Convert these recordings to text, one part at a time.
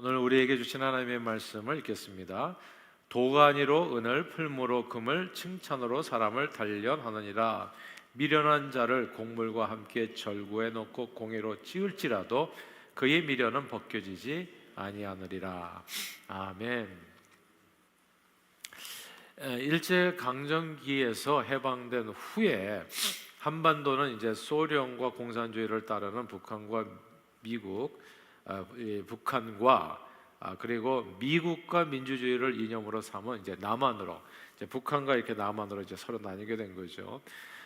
오늘 우리에게 주신 하나님의 말씀을 읽겠습니다. 도가니로 은을, 풀무로 금을, 칭찬으로 사람을 단련하느니라. 미련한 자를 곡물과 함께 절구해 놓고 공회로 찌을지라도 그의 미련은 벗겨지지 아니하느리라. 아멘. 일제 강점기에서 해방된 후에 한반도는 이제 소련과 공산주의를 따르는 북한과 미국, 북한과 그리고 미국과 민주주의를 이념으로 삼은 이제 남한으로, 이제 북한과 이렇게 남한으로 이제 서로 나뉘게 된 거죠.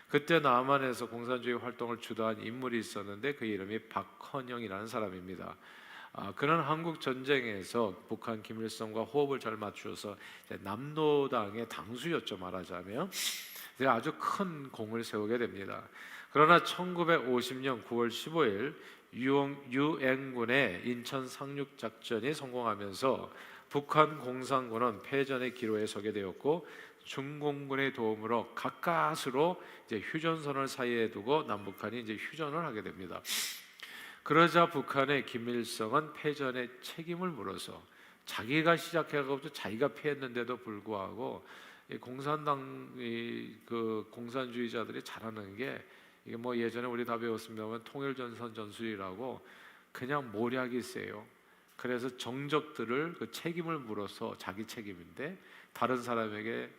그때 남한에서 공산주의 활동을 주도한 인물이 있었는데 그 이름이 박헌영이라는 사람입니다. 그는 한국 전쟁에서 북한 김일성과 호흡을 잘 맞추어서 남노당의 당수였죠, 말하자면. 아주 큰 공을 세우게 됩니다. 그러나 1950년 9월 15일 유엔군의 인천 상륙 작전이 성공하면서 북한 공산군은 패전의 기로에 서게 되었고, 중공군의 도움으로 가까스로 이제 휴전선을 사이에 두고 남북한이 이제 휴전을 하게 됩니다. 그러자 북한의 김일성은 패전의 책임을 물어서 자기가 시작해가지고 자기가 패했는데도 불구하고 그 공산주의자들이 잘하는 게, 이게 뭐 예전에 우리 다 배웠습니다만 통일전선 전술이라고 그냥 모략이 세요. 그래서 정적들을 그 책임을 물어서 자기 책임인데 다른 사람에게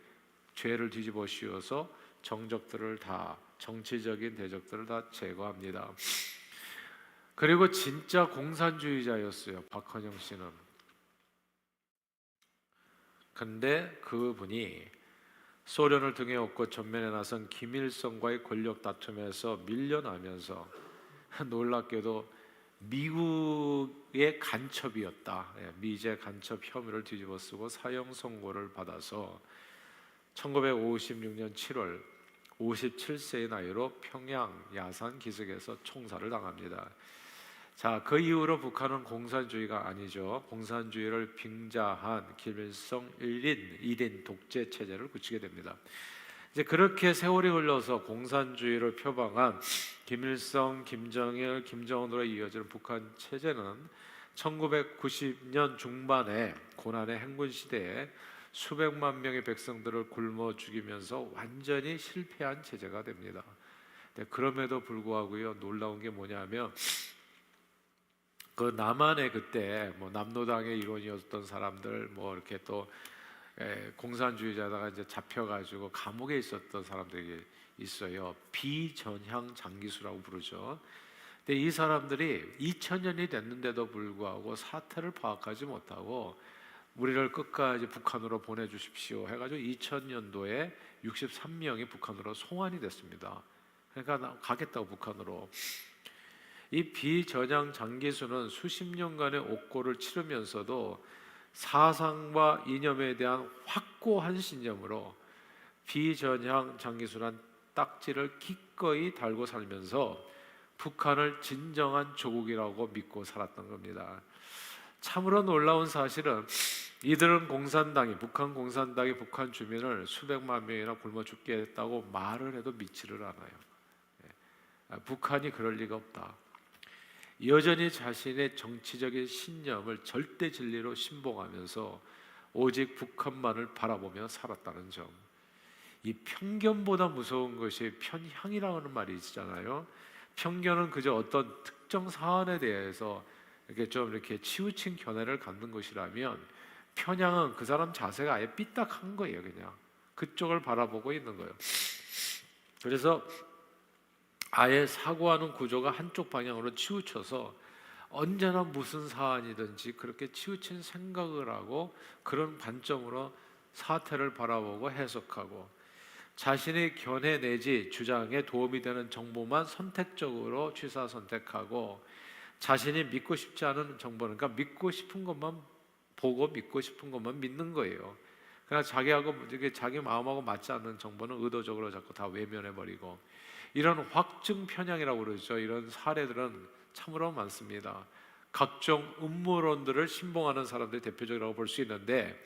죄를 뒤집어 씌워서 정적들을 다, 정치적인 대적들을 다 제거합니다. 그리고 진짜 공산주의자였어요, 박헌영 씨는. 근데 그분이 소련을 등에 업고 전면에 나선 김일성과의 권력 다툼에서 밀려나면서 놀랍게도 미국의 간첩이었다, 미제 간첩 혐의를 뒤집어 쓰고 사형 선고를 받아서 1956년 7월 57세의 나이로 평양 야산 기슭에서 총살을 당합니다. 자, 그 이후로 북한은 공산주의가 아니죠, 공산주의를 빙자한 김일성 1인 독재 체제를 굳히게 됩니다. 이제 그렇게 세월이 흘러서 공산주의를 표방한 김일성, 김정일, 김정은으로 이어지는 북한 체제는 1990년 중반에 고난의 행군 시대에 수백만 명의 백성들을 굶어 죽이면서 완전히 실패한 체제가 됩니다. 그럼에도 불구하고요, 놀라운 게 뭐냐면 그 남한에 그때 뭐 남노당의 일원이었던 사람들, 뭐 이렇게 또 공산주의자다가 이제 잡혀가지고 감옥에 있었던 사람들이 있어요. 비전향 장기수라고 부르죠. 근데 이 사람들이 2000년이 됐는데도 불구하고 사태를 파악하지 못하고 우리를 끝까지 북한으로 보내주십시오 해가지고 2000년도에 63명이 북한으로 송환이 됐습니다. 그러니까 가겠다고 북한으로. 이 비전향 장기수는 수십 년간의 옥고를 치르면서도 사상과 이념에 대한 확고한 신념으로 비전향 장기수란 딱지를 기꺼이 달고 살면서 북한을 진정한 조국이라고 믿고 살았던 겁니다. 참으로 놀라운 사실은 이들은 북한 공산당이 북한 주민을 수백만 명이나 굶어 죽게 했다고 말을 해도 믿지를 않아요. 북한이 그럴 리가 없다. 여전히 자신의 정치적인 신념을 절대 진리로 신봉하면서 오직 북한만을 바라보며 살았다는 점. 이 편견보다 무서운 것이 편향이라는 말이 있잖아요. 편견은 그저 어떤 특정 사안에 대해서 이렇게 치우친 견해를 갖는 것이라면, 편향은 그 사람 자세가 아예 삐딱한 거예요. 그냥 그쪽을 바라보고 있는 거예요. 그래서 아예 사고하는 구조가 한쪽 방향으로 치우쳐서 언제나 무슨 사안이든지 그렇게 치우친 생각을 하고 그런 관점으로 사태를 바라보고 해석하고, 자신의 견해 내지 주장에 도움이 되는 정보만 선택적으로 취사 선택하고, 자신이 믿고 싶지 않은 정보는, 그러니까 믿고 싶은 것만 보고 믿고 싶은 것만 믿는 거예요. 그러나 자기 마음하고 맞지 않는 정보는 의도적으로 자꾸 다 외면해버리고, 이런 확증 편향이라고 그러죠. 이런 사례들은 참으로 많습니다. 각종 음모론들을 신봉하는 사람들이 대표적이라고 볼 수 있는데,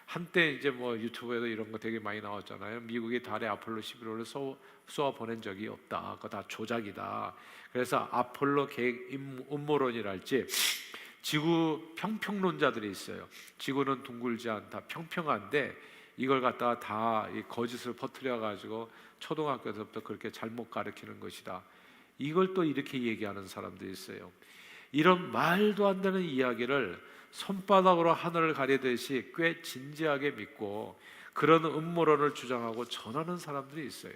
한때 이제 뭐 유튜브에도 이런 거 되게 많이 나왔잖아요. 미국이 달에 아폴로 11호를 쏘아 보낸 적이 없다, 그거 다 조작이다. 그래서 아폴로 계획 음모론이랄지 지구 평평론자들이 있어요. 지구는 둥글지 않다, 평평한데 이걸 갖다가 다 이 거짓을 퍼뜨려 가지고 초등학교에서부터 그렇게 잘못 가르치는 것이다. 이걸 또 이렇게 얘기하는 사람들이 있어요. 이런 말도 안 되는 이야기를 손바닥으로 하늘을 가리듯이 꽤 진지하게 믿고 그런 음모론을 주장하고 전하는 사람들이 있어요.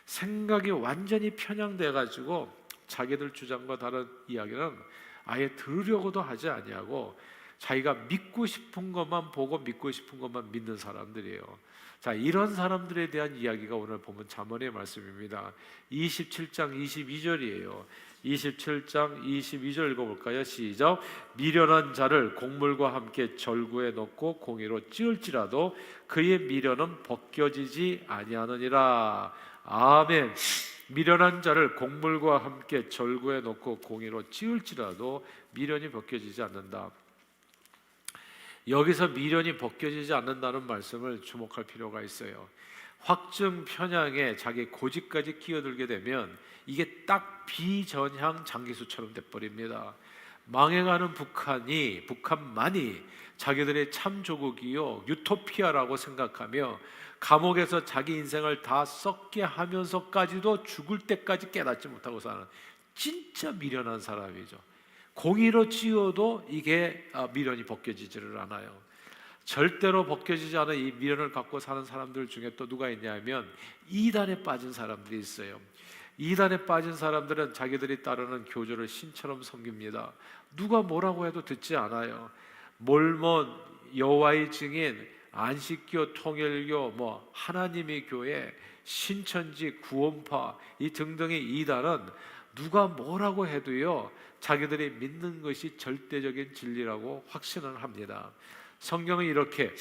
생각이 완전히 편향돼 가지고 자기들 주장과 다른 이야기는 아예 들으려고도 하지 아니하고 자기가 믿고 싶은 것만 보고 믿고 싶은 것만 믿는 사람들이에요. 자, 이런 사람들에 대한 이야기가 오늘 보면 잠언의 말씀입니다. 27장 22절이에요. 27장 22절 읽어볼까요? 시작. 미련한 자를 곡물과 함께 절구에 넣고 공의로 찌을지라도 그의 미련은 벗겨지지 아니하느니라. 아멘. 미련한 자를 곡물과 함께 절구에 넣고 공의로 찌을지라도 미련이 벗겨지지 않는다. 여기서 미련이 벗겨지지 않는다는 말씀을 주목할 필요가 있어요. 확증 편향에 자기 고집까지 끼어들게 되면 이게 딱 비전향 장기수처럼 돼버립니다. 망해가는 북한만이 자기들의 참 조국이요 유토피아라고 생각하며 감옥에서 자기 인생을 다 썩게 하면서까지도 죽을 때까지 깨닫지 못하고 사는 진짜 미련한 사람이죠. 공의로 찌어도 이게 미련이 벗겨지지를 않아요. 절대로 벗겨지지 않은 이 미련을 갖고 사는 사람들 중에 또 누가 있냐면 이단에 빠진 사람들이 있어요. 이단에 빠진 사람들은 자기들이 따르는 교조를 신처럼 섬깁니다. 누가 뭐라고 해도 듣지 않아요. 몰몬, 여호와의 증인, 안식교, 통일교, 하나님의 교회, 신천지, 구원파 이 등등의 이단은 누가 뭐라고 해도요 자기들이 믿는 것이 절대적인 진리라고 확신을 합니다. 성경은 이렇게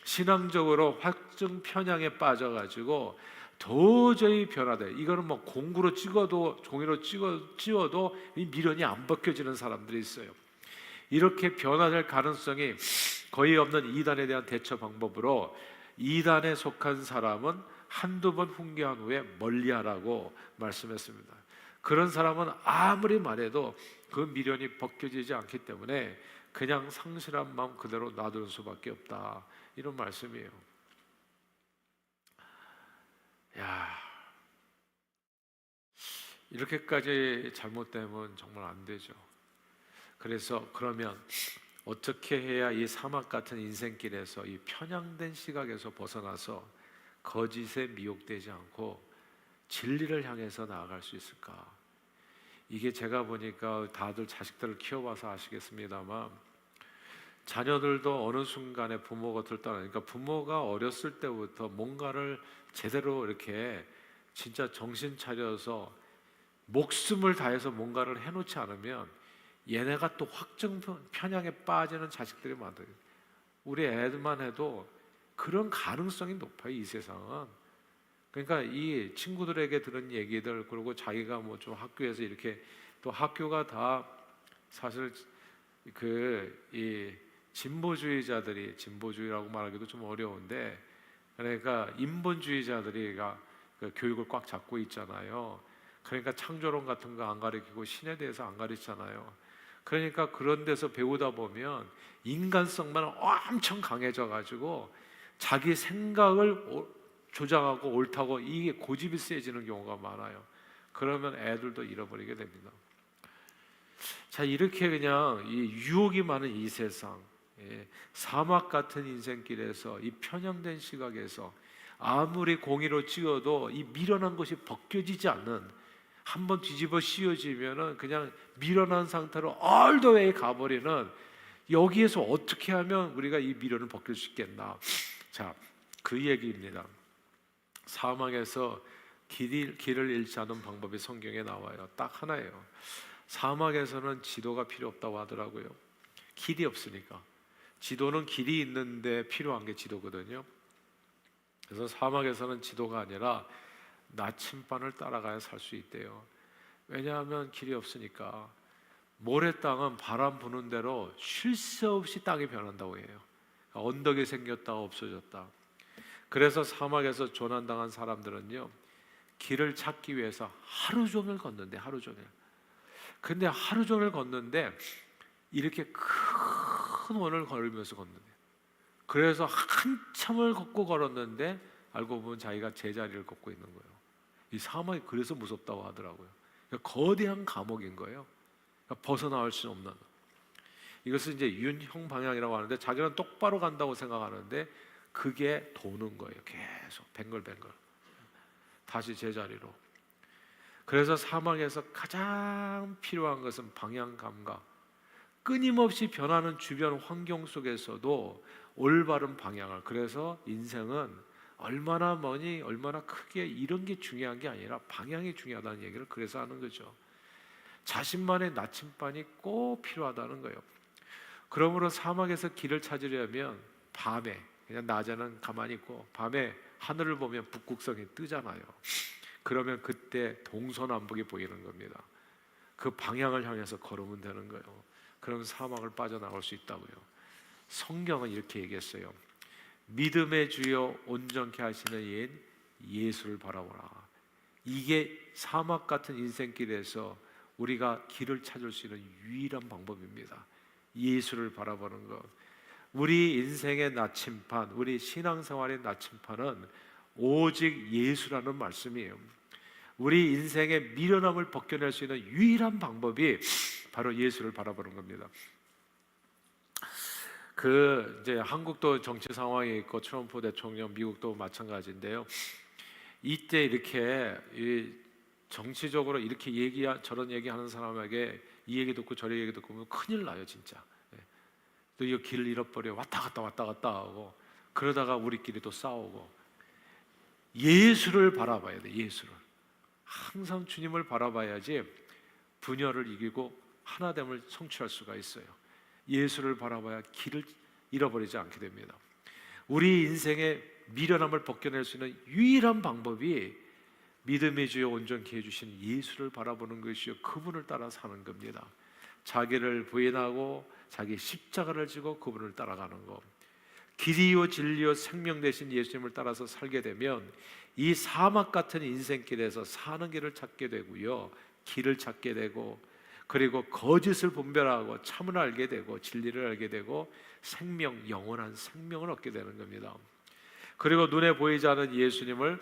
신앙적으로 확증 편향에 빠져가지고 도저히 변화돼. 이거는 공구로 찍어도 종이로 찍어도 이 미련이 안 벗겨지는 사람들이 있어요. 이렇게 변화될 가능성이 거의 없는 이단에 대한 대처 방법으로 이단에 속한 사람은 한두 번 훈계한 후에 멀리하라고 말씀했습니다. 그런 사람은 아무리 말해도 그 미련이 벗겨지지 않기 때문에 그냥 상실한 마음 그대로 놔두는 수밖에 없다. 이런 말씀이에요. 야, 이렇게까지 잘못되면 정말 안 되죠. 그래서 그러면 어떻게 해야 이 사막 같은 인생길에서 이 편향된 시각에서 벗어나서 거짓에 미혹되지 않고 진리를 향해서 나아갈 수 있을까? 이게 제가 보니까 다들 자식들을 키워봐서 아시겠습니다만 자녀들도 어느 순간에 부모 곁을 떠나니까 부모가 어렸을 때부터 뭔가를 제대로 이렇게 진짜 정신 차려서 목숨을 다해서 뭔가를 해놓지 않으면 얘네가 또 확증 편향에 빠지는 자식들이 많아요. 우리 애들만 해도 그런 가능성이 높아요. 이 세상은. 그러니까 이 친구들에게 들은 얘기들 그리고 자기가 좀 학교에서 이렇게 또 학교가 다 사실 이 진보주의자들이 진보주의라고 말하기도 좀 어려운데 그러니까 인본주의자들이가 그 교육을 꽉 잡고 있잖아요. 그러니까 창조론 같은 거 안 가르치고 신에 대해서 안 가르치잖아요. 그러니까 그런 데서 배우다 보면 인간성만 엄청 강해져 가지고 자기 생각을 조장하고 옳다고 이게 고집이 세지는 경우가 많아요. 그러면 애들도 잃어버리게 됩니다. 자, 이렇게 그냥 이 유혹이 많은 이 세상, 사막 같은 인생길에서 이 편향된 시각에서 아무리 공의로 찍어도 이 미련한 것이 벗겨지지 않는, 한번 뒤집어 씌워지면은 그냥 미련한 상태로 all the way 가버리는, 여기에서 어떻게 하면 우리가 이 미련을 벗길 수 있겠나? 자, 그 얘기입니다. 사막에서 길을 잃지 않은 방법이 성경에 나와요. 딱 하나예요. 사막에서는 지도가 필요 없다고 하더라고요. 길이 없으니까. 지도는 길이 있는데 필요한 게 지도거든요. 그래서 사막에서는 지도가 아니라 나침반을 따라가야 살 수 있대요. 왜냐하면 길이 없으니까. 모래 땅은 바람 부는 대로 쉴 새 없이 땅이 변한다고 해요. 언덕이 생겼다가 없어졌다. 그래서 사막에서 조난당한 사람들은요, 길을 찾기 위해서 하루 종일 걷는데, 하루 종일. 근데 하루 종일 걷는데 이렇게 큰 원을 걸으면서 걷는데, 그래서 한참을 걷고 걸었는데 알고 보면 자기가 제자리를 걷고 있는 거예요. 이 사막이 그래서 무섭다고 하더라고요. 그러니까 거대한 감옥인 거예요. 그러니까 벗어나올 수 없는. 이것을 이제 윤형 방향이라고 하는데, 자기는 똑바로 간다고 생각하는데 그게 도는 거예요. 계속 뱅글뱅글 다시 제자리로. 그래서 사막에서 가장 필요한 것은 방향 감각. 끊임없이 변하는 주변 환경 속에서도 올바른 방향을. 그래서 인생은 얼마나 머니 얼마나 크게 이런 게 중요한 게 아니라 방향이 중요하다는 얘기를 그래서 하는 거죠. 자신만의 나침반이 꼭 필요하다는 거예요. 그러므로 사막에서 길을 찾으려면 밤에, 그냥 낮에는 가만히 있고 밤에 하늘을 보면 북극성이 뜨잖아요. 그러면 그때 동서남북이 보이는 겁니다. 그 방향을 향해서 걸으면 되는 거예요. 그럼 사막을 빠져나올 수 있다고요. 성경은 이렇게 얘기했어요. 믿음의 주여 온전케 하시는 이인 예수를 바라보라. 이게 사막 같은 인생길에서 우리가 길을 찾을 수 있는 유일한 방법입니다. 예수를 바라보는 것. 우리 인생의 나침반, 우리 신앙생활의 나침반은 오직 예수라는 말씀이에요. 우리 인생의 미련함을 벗겨낼 수 있는 유일한 방법이 바로 예수를 바라보는 겁니다. 이제 한국도 정치 상황이 있고 트럼프 대통령, 미국도 마찬가지인데요. 이때 이렇게 정치적으로 이렇게 저런 얘기하는 사람에게 이 얘기 듣고 저런 얘기 듣고 보면 큰일 나요, 진짜. 또 이 길 잃어버려 왔다 갔다 하고 그러다가 우리끼리 또 싸우고. 예수를 바라봐야 돼. 예수를 항상 주님을 바라봐야지 분열을 이기고 하나됨을 성취할 수가 있어요. 예수를 바라봐야 길을 잃어버리지 않게 됩니다. 우리 인생의 미련함을 벗겨낼 수 있는 유일한 방법이 믿음의 주여 온전케 해주신 예수를 바라보는 것이요, 그분을 따라 사는 겁니다. 자기를 부인하고 자기 십자가를 지고 그분을 따라가는 것. 길이요 진리요 생명 되신 예수님을 따라서 살게 되면 이 사막 같은 인생길에서 사는 길을 찾게 되고요, 길을 찾게 되고, 그리고 거짓을 분별하고 참을 알게 되고 진리를 알게 되고 생명, 영원한 생명을 얻게 되는 겁니다. 그리고 눈에 보이지 않은 예수님을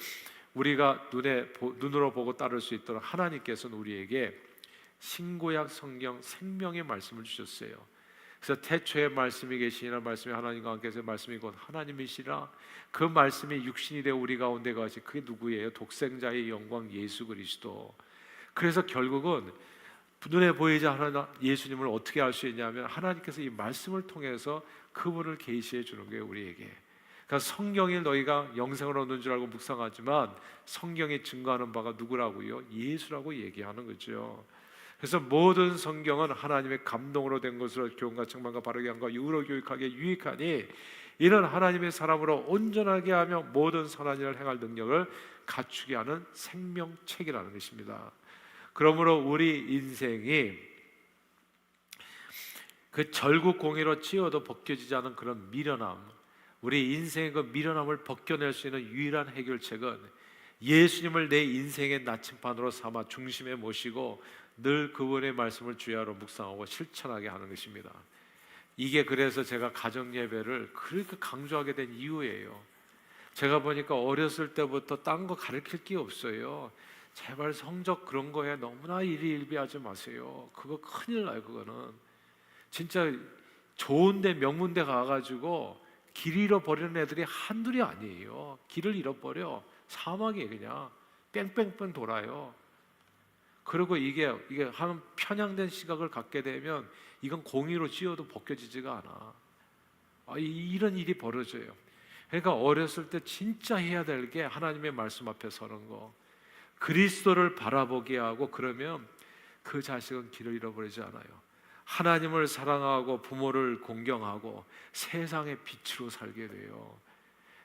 우리가 눈으로 보고 따를 수 있도록 하나님께서는 우리에게 신구약 성경 생명의 말씀을 주셨어요. 그래서 태초에 말씀이 계시니라, 말씀이 하나님과 함께 계신 말씀이 곧 하나님이시라. 그 말씀이 육신이 되어 우리 가운데 거하시. 그게 누구예요? 독생자의 영광 예수 그리스도. 그래서 결국은 눈에 보이지 않는 예수님을 어떻게 알 수 있냐면 하나님께서 이 말씀을 통해서 그분을 계시해 주는 거예요, 우리에게. 그러니까 성경이 너희가 영생을 얻는 줄 알고 묵상하지만 성경이 증거하는 바가 누구라고요? 예수라고 얘기하는 거죠. 그래서 모든 성경은 하나님의 감동으로 된 것으로 교훈과 책망과 바르게 함과 의로 교육하기에 유익하니 이는 하나님의 사람으로 온전하게 하며 모든 선한 일을 행할 능력을 갖추게 하는 생명책이라는 것입니다. 그러므로 우리 인생이 그 절국공의로 찌어도 벗겨지지 않은 그런 미련함, 우리 인생의 그 미련함을 벗겨낼 수 있는 유일한 해결책은 예수님을 내 인생의 나침반으로 삼아 중심에 모시고 늘 그분의 말씀을 주야로 묵상하고 실천하게 하는 것입니다. 이게 그래서 제가 가정예배를 그렇게 강조하게 된 이유예요. 제가 보니까 어렸을 때부터 딴 거 가르칠 게 없어요. 제발 성적 그런 거에 너무나 일희일비하지 마세요. 그거 큰일 나요. 그거는 진짜 좋은데 명문대 가가지고 길 잃어버리는 애들이 한둘이 아니에요. 길을 잃어버려 사막에 그냥 뺑뺑뺑 돌아요. 그리고 이게 한 편향된 시각을 갖게 되면 이건 공의로 찌어도 벗겨지지가 않아. 이런 일이 벌어져요. 그러니까 어렸을 때 진짜 해야 될 게 하나님의 말씀 앞에 서는 거, 그리스도를 바라보게 하고, 그러면 그 자식은 길을 잃어버리지 않아요. 하나님을 사랑하고 부모를 공경하고 세상의 빛으로 살게 돼요.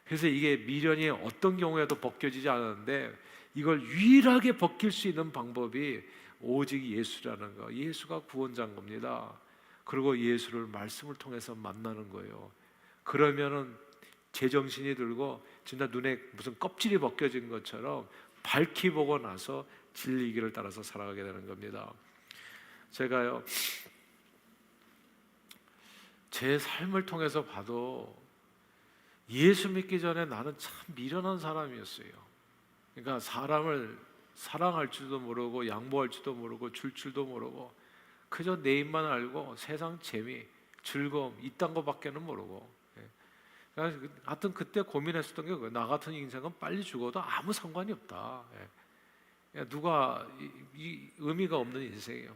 그래서 이게 미련이 어떤 경우에도 벗겨지지 않았는데 이걸 유일하게 벗길 수 있는 방법이 오직 예수라는 거. 예수가 구원자인 겁니다. 그리고 예수를 말씀을 통해서 만나는 거예요. 그러면은 제정신이 들고 진짜 눈에 무슨 껍질이 벗겨진 것처럼 밝히 보고 나서 진리 길을 따라서 살아가게 되는 겁니다. 제가요 제 삶을 통해서 봐도 예수 믿기 전에 나는 참 미련한 사람이었어요. 그러니까 사람을 사랑할 줄도 모르고 양보할 줄도 모르고 줄 줄도 모르고 그저 내 입만 알고 세상 재미, 즐거움 이딴 거밖에는 모르고. 그러니까 하여튼 그때 고민했었던 게 나 같은 인생은 빨리 죽어도 아무 상관이 없다. 누가 이 의미가 없는 인생이에요.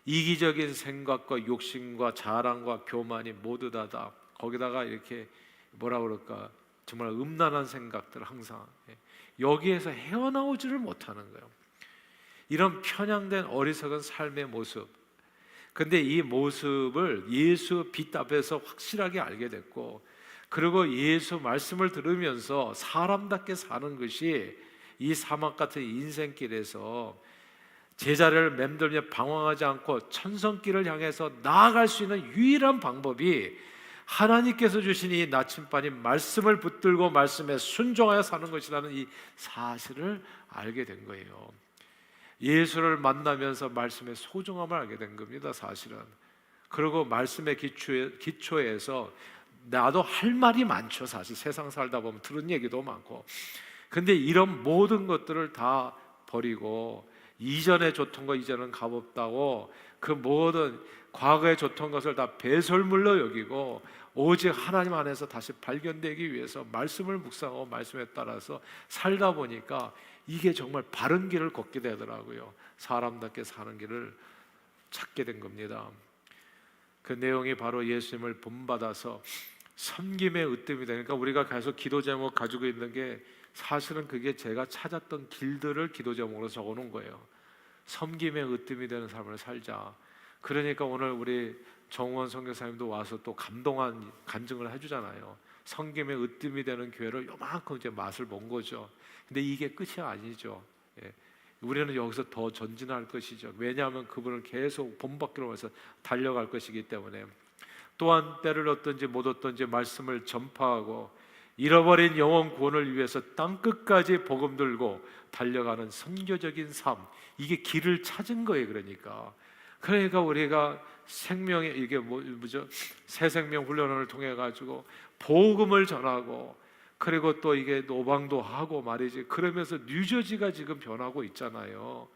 이기적인 생각과 욕심과 자랑과 교만이 모두 다다 거기다가 이렇게 뭐라 그럴까 정말 음란한 생각들 항상 여기에서 헤어나오지를 못하는 거예요. 이런 편향된 어리석은 삶의 모습. 근데 이 모습을 예수 빛 앞에서 확실하게 알게 됐고, 그리고 예수 말씀을 들으면서 사람답게 사는 것이 이 사막 같은 인생길에서 제자를 맴돌며 방황하지 않고 천성길을 향해서 나아갈 수 있는 유일한 방법이 하나님께서 주신 이 나침반인 말씀을 붙들고 말씀에 순종하여 사는 것이라는 이 사실을 알게 된 거예요. 예수를 만나면서 말씀의 소중함을 알게 된 겁니다, 사실은. 그리고 말씀의 기초에서 나도 할 말이 많죠. 사실 세상 살다 보면 들은 얘기도 많고. 근데 이런 모든 것들을 다 버리고 이전에 좋던 거 이제는 값없다고 그 모든 과거에 좋던 것을 다 배설물로 여기고 오직 하나님 안에서 다시 발견되기 위해서 말씀을 묵상하고 말씀에 따라서 살다 보니까 이게 정말 바른 길을 걷게 되더라고요. 사람답게 사는 길을 찾게 된 겁니다. 그 내용이 바로 예수님을 본받아서 섬김의 으뜸이 되니까 우리가 계속 기도 제목 가지고 있는 게 사실은 그게 제가 찾았던 길들을 기도 제목으로 적어놓은 거예요. 섬김의 으뜸이 되는 삶을 살자. 그러니까 오늘 우리 정원 선교사님도 와서 또 감동한 간증을 해주잖아요. 섬김의 으뜸이 되는 교회를 요만큼 이제 맛을 본 거죠. 근데 이게 끝이 아니죠. 우리는 여기서 더 전진할 것이죠. 왜냐하면 그분을 계속 본받기로 해서 달려갈 것이기 때문에. 또한 때를 얻든지 못 얻든지 말씀을 전파하고 잃어버린 영혼 구원을 위해서 땅끝까지 복음 들고 달려가는 선교적인 삶, 이게 길을 찾은 거예요. 그러니까 우리가 생명의 이게 뭐죠? 새 생명 훈련을 통해 가지고 복음을 전하고 그리고 또 이게 노방도 하고 말이지. 그러면서 뉴저지가 지금 변하고 있잖아요.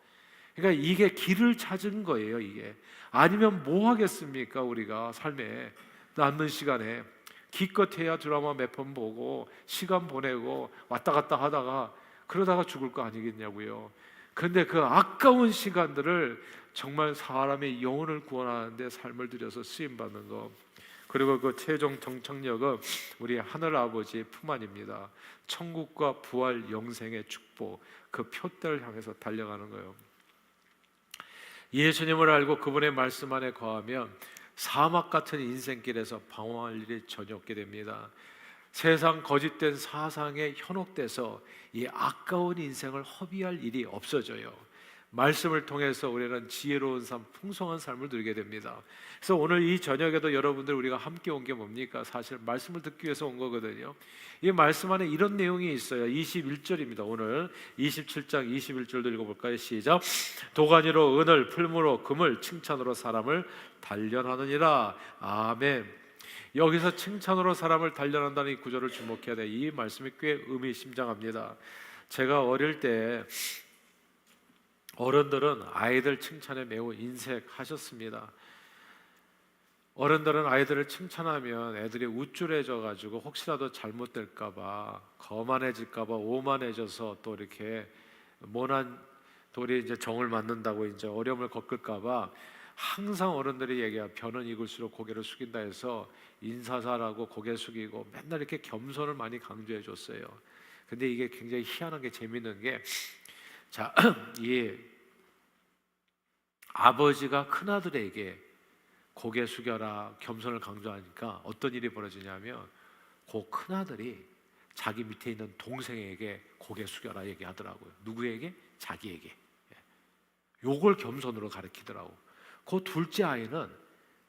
그러니까 이게 길을 찾은 거예요. 이게 아니면 뭐 하겠습니까? 우리가 삶에 남는 시간에 기껏해야 드라마 몇 편 보고 시간 보내고 왔다 갔다 하다가 그러다가 죽을 거 아니겠냐고요. 그런데 그 아까운 시간들을 정말 사람의 영혼을 구원하는 데 삶을 들여서 쓰임받는 것, 그리고 그 최종 정착력은 우리 하늘 아버지의 품 안입니다. 천국과 부활 영생의 축복, 그 표대를 향해서 달려가는 거예요. 예수님을 알고 그분의 말씀 안에 거하면 사막 같은 인생길에서 방황할 일이 전혀 없게 됩니다. 세상 거짓된 사상에 현혹돼서 이 아까운 인생을 허비할 일이 없어져요. 말씀을 통해서 우리는 지혜로운 삶, 풍성한 삶을 누리게 됩니다. 그래서 오늘 이 저녁에도 여러분들 우리가 함께 온 게 뭡니까? 사실 말씀을 듣기 위해서 온 거거든요. 이 말씀 안에 이런 내용이 있어요. 21절입니다. 오늘 27장 21절도 읽어볼까요? 시작. 도가니로 은을, 풀무로 금을, 칭찬으로 사람을 단련하느니라. 아멘. 여기서 칭찬으로 사람을 단련한다는 이 구절을 주목해야 돼. 이 말씀이 꽤 의미심장합니다. 제가 어릴 때 어른들은 아이들 칭찬에 매우 인색하셨습니다. 어른들은 아이들을 칭찬하면 애들이 우쭐해져 가지고 혹시라도 잘못될까 봐, 거만해질까 봐, 오만해져서 또 이렇게 모난 돌이 이제 정을 맞는다고 이제 어려움을 겪을까 봐 항상 어른들이 얘기해요. 벼는 익을수록 고개를 숙인다 해서 인사사라고 고개 숙이고 맨날 이렇게 겸손을 많이 강조해 줬어요. 근데 이게 굉장히 희한한 게 재밌는 게, 자, 이 아버지가 큰아들에게 고개 숙여라 겸손을 강조하니까 어떤 일이 벌어지냐면 그 큰아들이 자기 밑에 있는 동생에게 고개 숙여라 얘기하더라고요. 누구에게? 자기에게. 요걸 겸손으로 가르치더라고. 그 둘째 아이는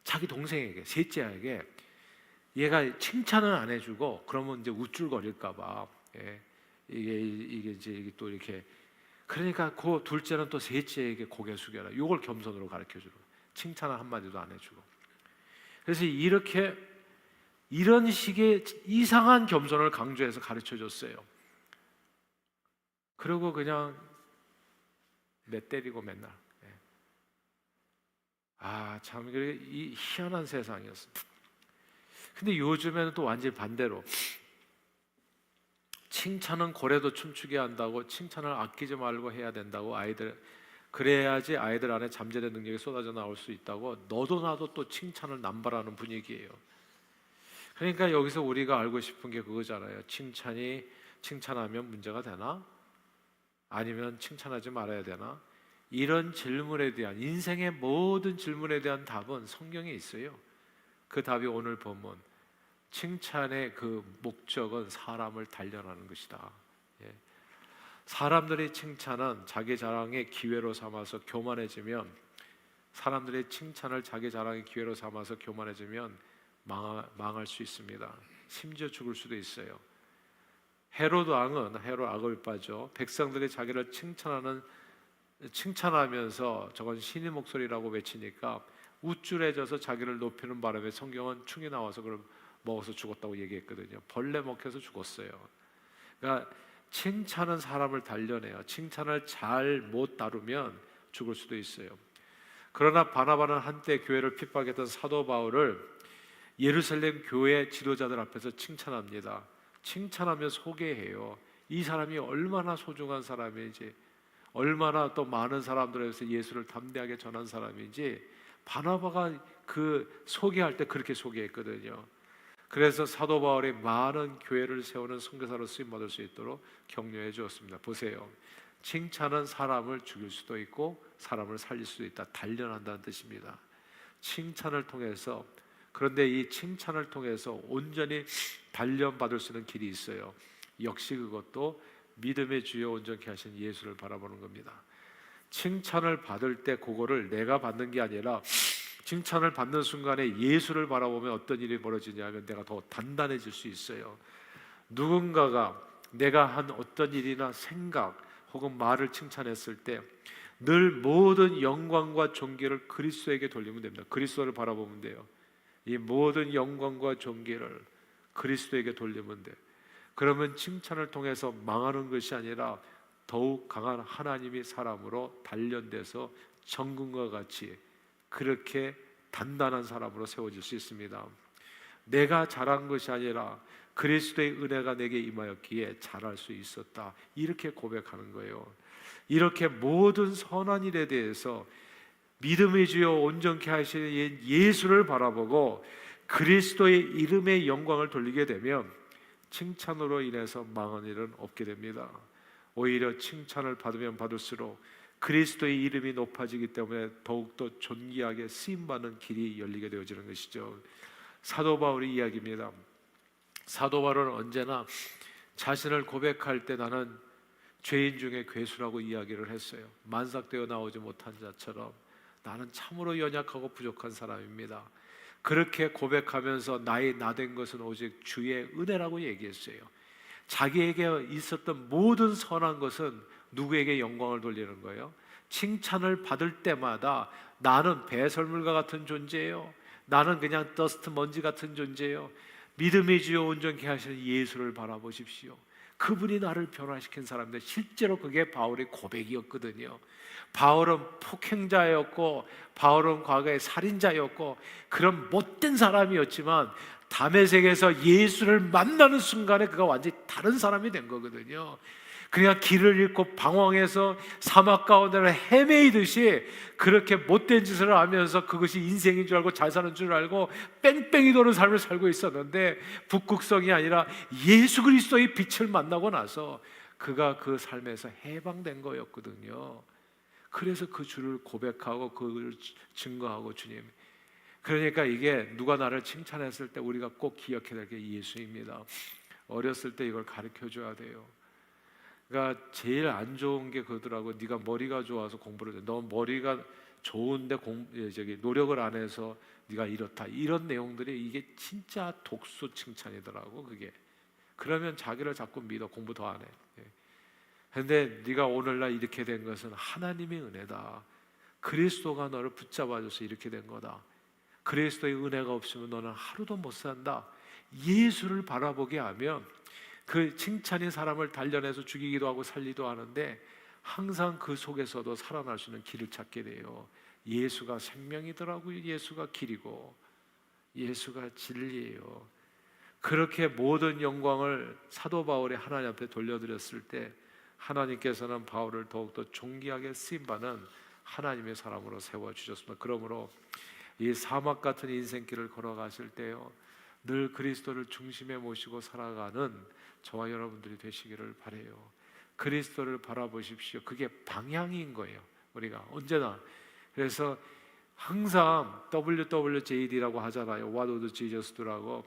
자기 동생에게, 셋째 아이에게 얘가 칭찬을 안 해주고 그러면 이제 우쭐거릴까 봐, 이게 또 이렇게, 그러니까 그 둘째는 또 셋째에게 고개 숙여라. 이걸 겸손으로 가르쳐주고 칭찬을 한마디도 안 해주고. 그래서 이렇게 이런 식의 이상한 겸손을 강조해서 가르쳐 줬어요. 그리고 그냥 매 때리고 맨날. 참 이 희한한 세상이었어요. 근데 요즘에는 또 완전히 반대로 칭찬은 고래도 춤추게 한다고, 칭찬을 아끼지 말고 해야 된다고, 그래야지 아이들 안에 잠재된 능력이 쏟아져 나올 수 있다고, 너도 나도 또 칭찬을 남발하는 분위기예요. 그러니까 여기서 우리가 알고 싶은 게 그거잖아요. 칭찬하면 문제가 되나? 아니면 칭찬하지 말아야 되나? 이런 질문에 대한, 인생의 모든 질문에 대한 답은 성경에 있어요. 그 답이 오늘 본문, 칭찬의 그 목적은 사람을 단련하는 것이다. 사람들의 칭찬은 자기 자랑의 기회로 삼아서 교만해지면, 사람들의 칭찬을 자기 자랑의 기회로 삼아서 교만해지면 망할 수 있습니다. 심지어 죽을 수도 있어요. 헤롯 왕은, 헤롯 아글빠죠, 백성들이 자기를 칭찬하면서 저건 신의 목소리라고 외치니까 우쭐해져서 자기를 높이는 바람에 성경은 충이 나와서 그걸 먹어서 죽었다고 얘기했거든요. 벌레 먹혀서 죽었어요. 그러니까 칭찬은 사람을 단련해요. 칭찬을 잘 못 다루면 죽을 수도 있어요. 그러나 바나바는 한때 교회를 핍박했던 사도 바울을 예루살렘 교회 지도자들 앞에서 칭찬합니다. 칭찬하며 소개해요. 이 사람이 얼마나 소중한 사람인지, 얼마나 또 많은 사람들에서 예수를 담대하게 전한 사람인지 바나바가 그 소개할 때 그렇게 소개했거든요. 그래서 사도 바울이 많은 교회를 세우는 선교사로 쓰임받을 수 있도록 격려해 주었습니다. 보세요, 칭찬은 사람을 죽일 수도 있고 사람을 살릴 수도 있다. 단련한다는 뜻입니다. 칭찬을 통해서, 그런데 이 칭찬을 통해서 온전히 단련받을 수 있는 길이 있어요. 역시 그것도 믿음의 주여 온전케 하신 예수를 바라보는 겁니다. 칭찬을 받을 때 그거를 내가 받는 게 아니라, 칭찬을 받는 순간에 예수를 바라보면 어떤 일이 벌어지냐면 내가 더 단단해질 수 있어요. 누군가가 내가 한 어떤 일이나 생각 혹은 말을 칭찬했을 때 늘 모든 영광과 존귀를 그리스도에게 돌리면 됩니다. 그리스도를 바라보면 돼요. 이 모든 영광과 존귀를 그리스도에게 돌리면 돼요. 그러면 칭찬을 통해서 망하는 것이 아니라 더욱 강한 하나님이 사람으로 단련돼서 정금과 같이 그렇게 단단한 사람으로 세워질 수 있습니다. 내가 잘한 것이 아니라 그리스도의 은혜가 내게 임하였기에 잘할 수 있었다, 이렇게 고백하는 거예요. 이렇게 모든 선한 일에 대해서 믿음의 주여 온전케 하시는 예수를 바라보고 그리스도의 이름의 영광을 돌리게 되면 칭찬으로 인해서 망한 일은 없게 됩니다. 오히려 칭찬을 받으면 받을수록 그리스도의 이름이 높아지기 때문에 더욱더 존귀하게 쓰임받는 길이 열리게 되어지는 것이죠. 사도 바울의 이야기입니다. 사도 바울은 언제나 자신을 고백할 때 나는 죄인 중에 괴수라고 이야기를 했어요. 만삭되어 나오지 못한 자처럼 나는 참으로 연약하고 부족한 사람입니다. 그렇게 고백하면서 나의 나된 것은 오직 주의 은혜라고 얘기했어요. 자기에게 있었던 모든 선한 것은 누구에게 영광을 돌리는 거예요? 칭찬을 받을 때마다 나는 배설물과 같은 존재예요. 나는 그냥 더스트 먼지 같은 존재예요. 믿음의 주여 온전케 하시는 예수를 바라보십시오. 그분이 나를 변화시킨 사람인데, 실제로 그게 바울의 고백이었거든요. 바울은 폭행자였고, 바울은 과거에 살인자였고, 그런 못된 사람이었지만 다메섹에서 예수를 만나는 순간에 그가 완전히 다른 사람이 된 거거든요. 그냥 길을 잃고 방황해서 사막 가운데를 헤매이듯이 그렇게 못된 짓을 하면서 그것이 인생인 줄 알고 잘 사는 줄 알고 뺑뺑이 도는 삶을 살고 있었는데, 북극성이 아니라 예수 그리스도의 빛을 만나고 나서 그가 그 삶에서 해방된 거였거든요. 그래서 그 주를 고백하고 그걸 증거하고, 주님, 그러니까 이게 누가 나를 칭찬했을 때 우리가 꼭 기억해야 될 게 예수입니다. 어렸을 때 이걸 가르쳐 줘야 돼요. 그러니까 제일 안 좋은 게 그러더라고. 네가 머리가 좋아서 공부를 해. 너 머리가 좋은데 노력을 안 해서 네가 이렇다. 이런 내용들이 이게 진짜 독소 칭찬이더라고. 그게. 그러면 자기를 자꾸 믿어. 공부 더 안 해. 그런데 네가 오늘날 이렇게 된 것은 하나님의 은혜다. 그리스도가 너를 붙잡아줘서 이렇게 된 거다. 그리스도의 은혜가 없으면 너는 하루도 못 산다. 예수를 바라보게 하면 그 칭찬이 사람을 단련해서 죽이기도 하고 살리기도 하는데 항상 그 속에서도 살아날 수 있는 길을 찾게 돼요. 예수가 생명이더라고요. 예수가 길이고 예수가 진리예요. 그렇게 모든 영광을 사도 바울이 하나님 앞에 돌려드렸을 때 하나님께서는 바울을 더욱더 존귀하게 쓰임받는 하나님의 사람으로 세워주셨습니다. 그러므로 이 사막 같은 인생길을 걸어가실 때요, 늘 그리스도를 중심에 모시고 살아가는 저와 여러분들이 되시기를 바라요. 그리스도를 바라보십시오. 그게 방향인 거예요. 우리가 언제나. 그래서 항상 WWJD라고 하잖아요. What would Jesus do라고.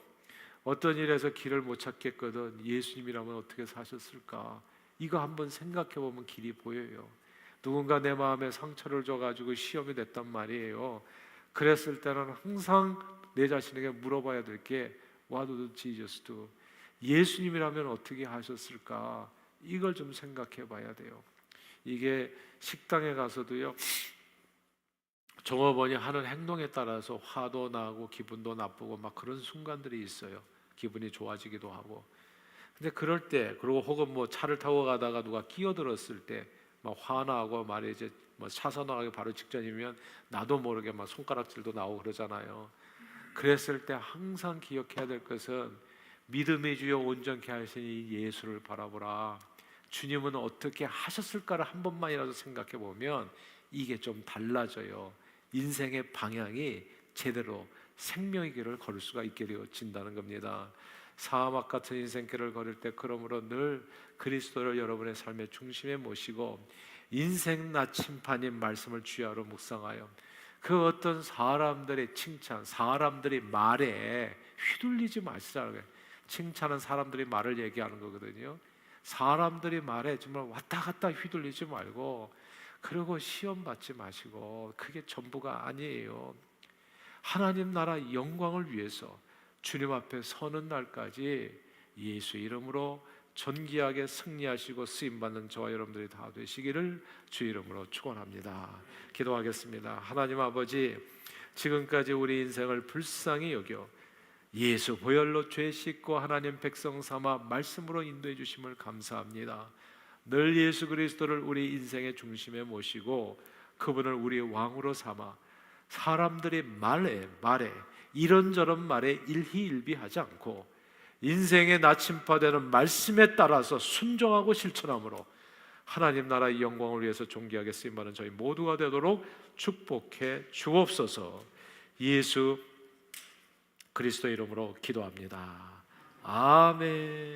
어떤 일에서 길을 못 찾겠거든 예수님이라면 어떻게 사셨을까? 이거 한번 생각해 보면 길이 보여요. 누군가 내 마음에 상처를 줘가지고 시험이 됐단 말이에요. 그랬을 때는 항상 내 자신에게 물어봐야 될 게 What would Jesus do? 예수님이라면 어떻게 하셨을까? 이걸 좀 생각해 봐야 돼요. 이게 식당에 가서도요, 종업원이 하는 행동에 따라서 화도 나고 기분도 나쁘고 막 그런 순간들이 있어요. 기분이 좋아지기도 하고. 근데 그럴 때, 그리고 혹은 뭐 차를 타고 가다가 누가 끼어들었을 때 막 화나고 말이 이제 뭐 차선 나가기 바로 직전이면 나도 모르게 막 손가락질도 나오고 그러잖아요. 그랬을 때 항상 기억해야 될 것은 믿음의 주여 온전케 하시니 예수를 바라보라. 주님은 어떻게 하셨을까를 한 번만이라도 생각해 보면 이게 좀 달라져요. 인생의 방향이 제대로 생명의 길을 걸을 수가 있게 되어진다는 겁니다. 사막 같은 인생길을 걸을 때 그러므로 늘 그리스도를 여러분의 삶의 중심에 모시고 인생 나침판인 말씀을 주야로 묵상하여 그 어떤 사람들의 칭찬, 사람들의 말에 휘둘리지 마시라는 거예요. 칭찬은 사람들이 말을 얘기하는 거거든요. 사람들이 말에 정말 왔다 갔다 휘둘리지 말고, 그리고 시험 받지 마시고, 그게 전부가 아니에요. 하나님 나라 영광을 위해서 주님 앞에 서는 날까지 예수 이름으로 존귀하게 승리하시고 쓰임받는 저와 여러분들이 다 되시기를 주 이름으로 축원합니다. 기도하겠습니다. 하나님 아버지, 지금까지 우리 인생을 불쌍히 여겨 예수 보혈로 죄 씻고 하나님 백성 삼아 말씀으로 인도해 주심을 감사합니다. 늘 예수 그리스도를 우리 인생의 중심에 모시고 그분을 우리의 왕으로 삼아 사람들의 말에 이런저런 말에 일희일비하지 않고 인생의 나침판되는 말씀에 따라서 순종하고 실천함으로 하나님 나라의 영광을 위해서 존귀하게 쓰임받는 저희 모두가 되도록 축복해 주옵소서. 예수 그리스도 이름으로 기도합니다. 아멘.